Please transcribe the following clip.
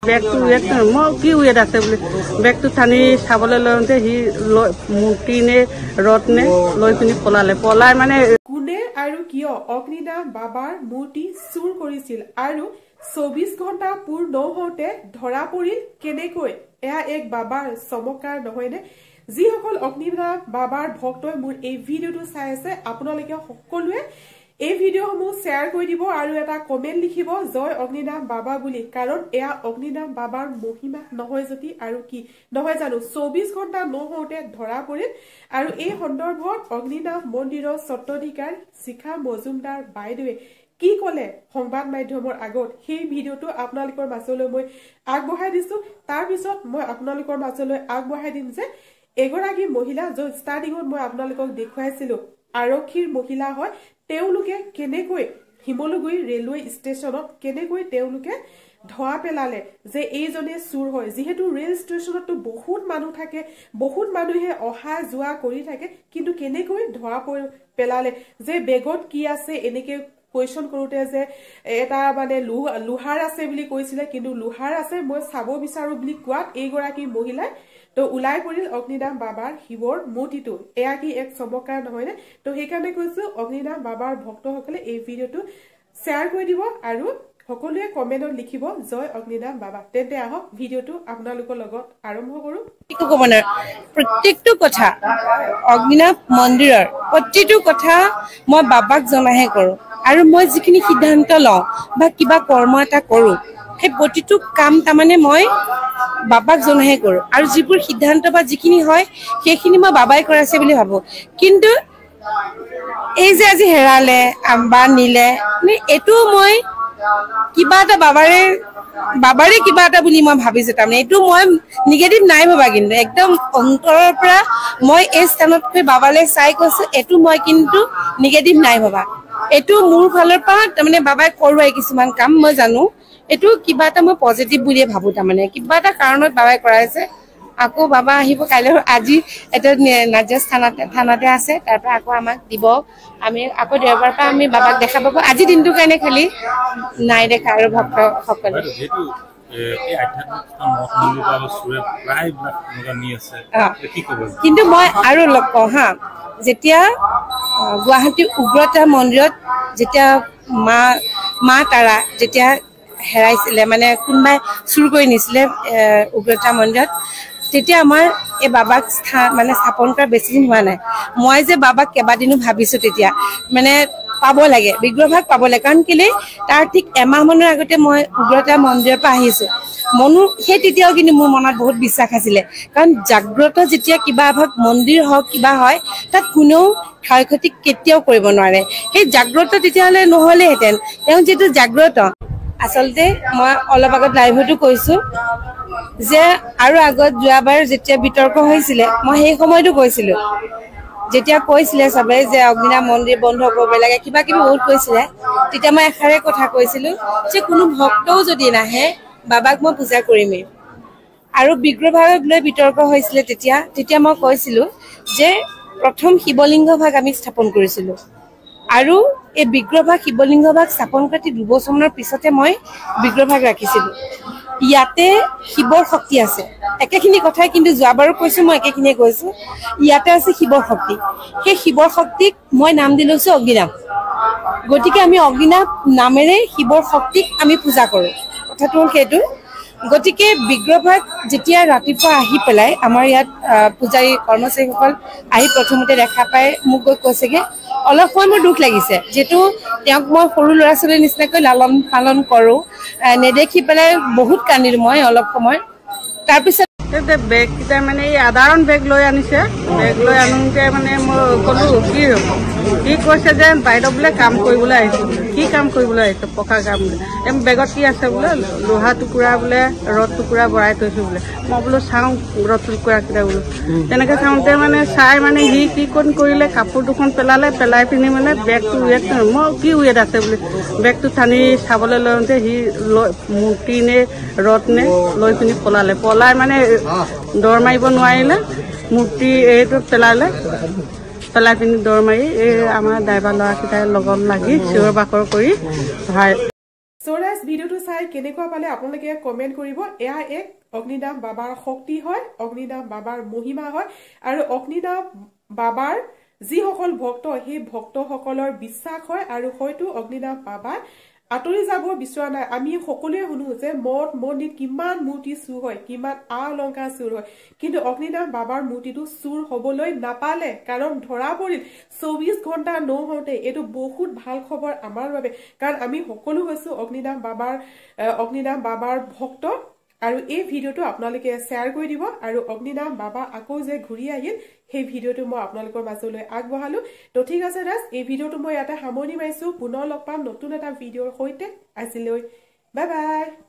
বেগটো ৱেট মই কি ৱেট আছে বুলি বেগটো টানি চাবলৈ লওঁতে সি মূৰ্তি নে ৰথ নে লৈ পিনি পলাই মানে কোনে আৰু কিয় অগ্নিনাভ বাবাৰ মূৰ্তি চুৰ কৰিছিল আৰু 24 ঘণ্টা পূৰ নহওঁতে ধৰা পৰিল কেনেকৈ এয়া এক বাবাৰ চমৎকাৰ নহয়নে যিসকল অগ্নিনাভ বাবাৰ ভক্তই মোৰ এই ভিডিঅ'টো চাই আছে আপোনালোকে সকলোৱে এই ভিডিঅ'সমূহ শ্বেয়াৰ কৰি দিব আৰু এটা কমেন্ট লিখিব জয় অগ্নিনাভ বাবা বুলি কাৰণ এয়া অগ্নিনাভ বাবাৰ মহিমা নহয় যদি আৰু কি নহয় জানো 24 ঘণ্টা নহওঁতে ধৰা পৰিল আৰু এই সন্দৰ্ভত অগ্নিনাভ মন্দিৰৰ স্বত্বাধিকাৰ শিখা মজুমদাৰ বাইদেৱে কি কলে সংবাদ মাধ্যমৰ আগত সেই ভিডিঅ'টো আপোনালোকৰ মাজলৈ মই আগবঢ়াই দিছো তাৰ পিছত মই আপোনালোকৰ মাজলৈ আগবঢ়াই দিম যে এগৰাকী মহিলা য'ত ষ্টাৰ্টিঙত মই আপোনালোকক দেখুৱাইছিলো আৰক্ষীৰ মহিলা হয় তেওঁলোকে কেনেকৈ হিমলুগুৰি ৰেলৱে ষ্টেচনত কেনেকৈ তেওঁলোকে ধোৱা পেলালে যে এইজনে চুৰ হয় যিহেতু ৰেল ষ্টেচনতো বহুত মানুহ থাকে বহুত মানুহে অহা যোৱা কৰি থাকে কিন্তু কেনেকৈ ধোৱা পেলালে যে বেগত কি আছে এনেকে কোৱেশ্চন কৰোতে যে এটা মানে লোহাৰ আছে বুলি কৈছিলে কিন্তু লোহাৰ আছে মই চাব বিচাৰো বুলি কোৱাত এইগৰাকী মহিলাই তো উলাই পৰিল অগ্নিনাভ বাবাৰ শিৱৰ মূৰ্তিটো এয়া কি এক চমৎকাৰ নহয়নে তো সেইকাৰণে কৈছো অগ্নিনাভ বাবাৰ ভক্তসকলে এই ভিডিঅ'টো শ্বেয়াৰ কৰি দিব আৰু সকলোৱে কমেন্টত লিখিব জয় অগ্নিনাভ বাবা তেন্তে আহক ভিডিঅ'টো আপোনালোকৰ লগত আৰম্ভ কৰো প্ৰত্যেকটো কথা অগ্নিনাভ মন্দিৰৰ প্ৰতিটো কথা মই বাবাক জনাহে কৰো আৰু মই যিখিনি সিদ্ধান্ত লওঁ বা কিবা কৰ্ম এটা কৰো সেই প্ৰতিটো কাম তাৰমানে মই বাবাক জনাহে কৰো আৰু যিবোৰ সিদ্ধান্ত বা যিখিনি হয় সেইখিনি মই বাবাই কৰাইছে বুলি ভাবো কিন্তু এই যে আজি হেৰালে বা নিলে এইটো মই কিবা এটা বাবাৰে কিবা এটা বুলি মই ভাবিছো তাৰমানে এইটো মই নিগেটিভ নাই ভাবা কিন্তু একদম অন্তৰৰ পৰা মই এই স্থানতকৈ বাবালৈ চাই কৈছো এইটো মই কিন্তু নিগেটিভ নাই ভাবা এইটো মোৰ ফালৰ পৰা তাৰমানে বাবাই কৰোৱাই কিছুমান কাম মই জানো এইটো কিবা এটা মই পজিটিভ বুলিয়ে ভাবো তাৰমানে কিবা এটা কাৰণত বাবাই কৰাইছে আকৌ বাবা আহিব কাইলৈ আজি এটা নাজিয়া থানাতে আছে তাৰ পৰা আকৌ আমাক দিব আমি আকৌ দেওবাৰ পৰা আমি বাবাক দেখা পাব আজি দিনটোৰ কাৰণে খালি নাই দেখা আৰু ভক্তসকলে কিন্তু মই আৰু লগ পাওঁ হা যেতিয়া গুৱাহাটী উগ্ৰতাৰা মন্দিৰত যেতিয়া মা তাৰা যেতিয়া হেৰাইছিলে মানে কোনোবাই চুৰ কৰি নিছিলে উগ্ৰতাৰা মন্দিৰত তেতিয়া আমাৰ এই বাবাক মানে স্থাপন কৰা বেছি দিন হোৱা নাই মই যে বাবাক কেইবাদিনো ভাবিছো তেতিয়া মানে পাব লাগে বিগ্ৰহভাগ পাব লাগে কাৰণ কেলে তাৰ ঠিক এমাহ মানৰ আগতে মই উগ্ৰতাৰা মন্দিৰৰ পৰা আহিছো মনো সেই তেতিয়াও কিন্তু মোৰ মনত বহুত বিশ্বাস আছিলে কাৰণ জাগ্ৰত যেতিয়া কিবা ভাগ মন্দিৰ হওক কিবা হয় তাত কোনেও ক্ষয় ক্ষতি কেতিয়াও কৰিব নোৱাৰে সেই জাগ্ৰত তেতিয়াহ'লে নহ'লেহেঁতেন তেওঁ যিটো জাগ্ৰত আচলতে মই অলপ আগত লাইভতো কৈছো যে আৰু আগত যোৱাবাৰ যেতিয়া বিতৰ্ক হৈছিলে মই সেই সময়তো কৈছিলো যেতিয়া কৈছিলে সবে যে অগ্নিনাভ মন্দিৰ বন্ধ কৰিব লাগে কিবা কিবি বহুত কৈছিলে তেতিয়া মই এষাৰে কথা কৈছিলো যে কোনো ভক্তও যদি নাহে বাবাক মই পূজা কৰিমেই আৰু বিগ্ৰহভাগক লৈ বিতৰ্ক হৈছিলে তেতিয়া মই কৈছিলো যে প্ৰথম শিৱলিংগ ভাগ আমি স্থাপন কৰিছিলো আৰু এই বিগ্ৰহভাগ শিৱলিংগ ভাগ স্থাপন কৰি 2 বছৰৰ পিছতে মই বিগ্ৰহভাগ ৰাখিছিলো ইয়াতে শিৱৰ শক্তি আছে একেখিনি কথাই কিন্তু যোৱাবাৰো কৈছো মই একেখিনিয়ে কৈছো ইয়াতে আছে শিৱৰ শক্তি সেই শিৱৰ শক্তিক মই নাম দিলৈছো অগ্নিনাভ গতিকে আমি অগ্নিনাভ নামেৰে শিৱৰ শক্তিক আমি পূজা কৰো কথাটো হ'ল সেইটো গতিকে বিগ্ৰহভাগ যেতিয়া ৰাতিপুৱা আহি পেলাই আমাৰ ইয়াত পূজাৰী কৰ্মচাৰীসকল আহি প্ৰথমতে দেখা পাই মোক গৈ কৈছেগে অলপ সময় মোৰ দুখ লাগিছে যেটো তেওঁক মই সৰু ল'ৰা ছোৱালীৰ নিচিনাকৈ লালন পালন কৰো নেদেখি পেলাই বহুত কান্দিলো মই অলপ সময় তাৰপিছত বেগ কিটা মানে সাধাৰণ বেগ লৈ আনিছে বেগ লৈ আনোতে মানে মই ক'লো কি কৈছে যে বাইদেউ বোলে কাম কৰিবলৈ আহিছে কি কাম কৰিবলৈ আহিছে পকা কাম বোলে বেগত কি আছে বোলে লোহা টুকুৰা বোলে ৰদ টুকুৰা ভৰাই থৈছো বোলে মই বোলো চাওঁ ৰদ টুকুৰা কেইটা বোলো তেনেকে চাওঁতে মানে চাই মানে সি কি কৰিলে কাপোৰ দুখন পেলাই পিনি মানে বেগটো ৱেট মই কি ৱেট আছে বোলে বেগটো টানি চাবলৈ লওঁতে সি মূৰ্তি নে ৰদ নে লৈ পিনি পলাই মানে দৌৰ মাৰিব নোৱাৰিলে মূৰ্তি এইটো পেলাই পিনি দৌৰ মাৰি এই আমাৰ ড্ৰাইভাৰ ল'ৰাকেইটাই লগত লাগি চিঞৰ বাখৰ কৰি চৰাই ৰাজ ভিডিঅ'টো চাই কেনেকুৱা পালে আপোনালোকে কমেণ্ট কৰিব এয়া এক অগ্নিনাভ বাবাৰ শক্তি হয় অগ্নিনাভ বাবাৰ মহিমা হয় আৰু অগ্নিনাভ বাবাৰ যিসকল ভক্ত সেই ভক্তসকলৰ বিশ্বাস হয় আৰু হয়তো অগ্নিনাভ বাবা আঁতৰি যাব বিচৰা নাই আমি সকলোৱে শুনো যে মঠ মন্দিৰ কিমান মূৰ্তি চুৰ হয় কিমান অলংকাৰ চুৰ হয় কিন্তু অগ্নিনাভ বাবাৰ মূৰ্তিটো চুৰ হবলৈ নাপালে কাৰণ ধৰা পৰিল 24 ঘণ্টা নহওঁতে এইটো বহুত ভাল খবৰ আমাৰ বাবে কাৰণ আমি সকলো হৈছো অগ্নিনাভ বাবাৰ ভক্ত আৰু এই ভিডিঅ'টো আপোনালোকে শ্বেয়াৰ কৰি দিব আৰু অগ্নিনাভ বাবা আকৌ যে ঘূৰি আহিল সেই ভিডিঅ'টো মই আপোনালোকৰ মাজলৈ আগবঢ়ালো তো ঠিক আছে ৰাজ এই ভিডিঅ'টো মই ইয়াতে সামৰণি মাৰিছো পুনৰ লগ পাম নতুন এটা ভিডিঅ'ৰ সৈতে আজিলৈ বাই বাই